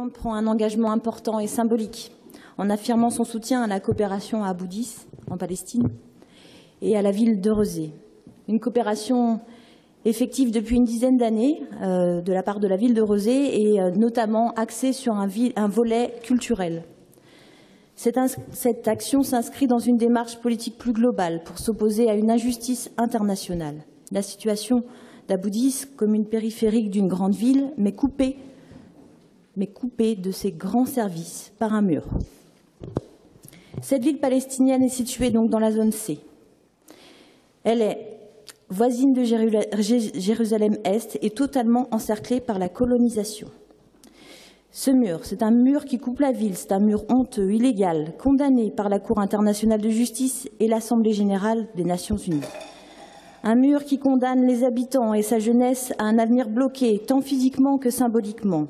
Nantes prend un engagement important et symbolique en affirmant son soutien à la coopération à Abu Dis, en Palestine, et à la ville de Rezé. Une coopération effective depuis une dizaine d'années de la part de la ville de Rezé et notamment axée sur un volet culturel. Cette action s'inscrit dans une démarche politique plus globale pour s'opposer à une injustice internationale. La situation d'Abu Dis, commune périphérique d'une grande ville, mais coupée de ses grands services par un mur. Cette ville palestinienne est située donc dans la zone C. Elle est voisine de Jérusalem-Est et totalement encerclée par la colonisation. Ce mur, c'est un mur qui coupe la ville, c'est un mur honteux, illégal, condamné par la Cour internationale de justice et l'Assemblée générale des Nations unies. Un mur qui condamne les habitants et sa jeunesse à un avenir bloqué, tant physiquement que symboliquement.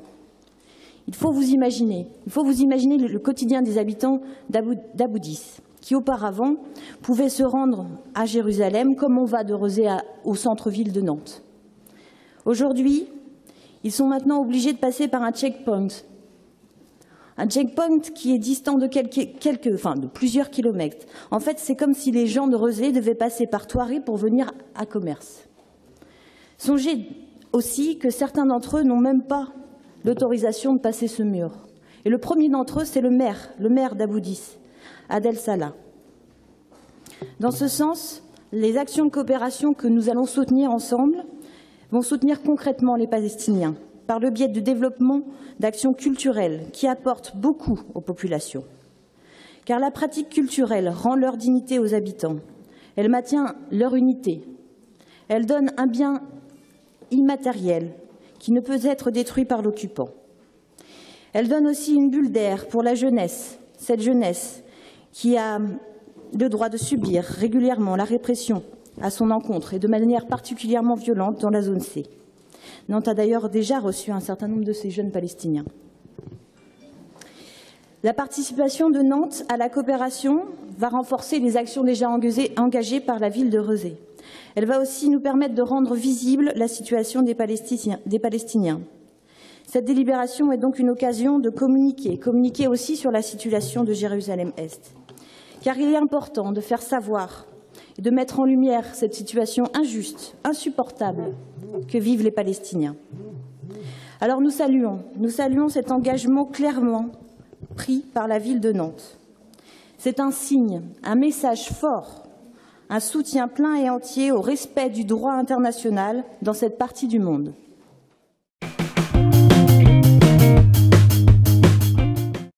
Il faut vous imaginer le quotidien des habitants d'Abu Dis, qui auparavant pouvaient se rendre à Jérusalem comme on va de Rezé au centre-ville de Nantes. Aujourd'hui, ils sont maintenant obligés de passer par un checkpoint. Un checkpoint qui est distant de plusieurs kilomètres. En fait, c'est comme si les gens de Rezé devaient passer par Thoiré pour venir à Commerce. Songez aussi que certains d'entre eux n'ont même pas l'autorisation de passer ce mur. Et le premier d'entre eux, c'est le maire d'Abu Dis, Adel Salah. Dans ce sens, les actions de coopération que nous allons soutenir ensemble vont soutenir concrètement les Palestiniens par le biais du développement d'actions culturelles qui apportent beaucoup aux populations. Car la pratique culturelle rend leur dignité aux habitants, elle maintient leur unité, elle donne un bien immatériel qui ne peut être détruit par l'occupant. Elle donne aussi une bulle d'air pour la jeunesse, cette jeunesse qui a le droit de subir régulièrement la répression à son encontre et de manière particulièrement violente dans la zone C. Nantes a d'ailleurs déjà reçu un certain nombre de ces jeunes Palestiniens. La participation de Nantes à la coopération va renforcer les actions déjà engagées par la ville de Rezé. Elle va aussi nous permettre de rendre visible la situation des Palestiniens. Cette délibération est donc une occasion de communiquer aussi sur la situation de Jérusalem-Est. Car il est important de faire savoir et de mettre en lumière cette situation injuste, insupportable que vivent les Palestiniens. Alors nous saluons cet engagement clairement pris par la ville de Nantes. C'est un signe, un message fort, un soutien plein et entier au respect du droit international dans cette partie du monde.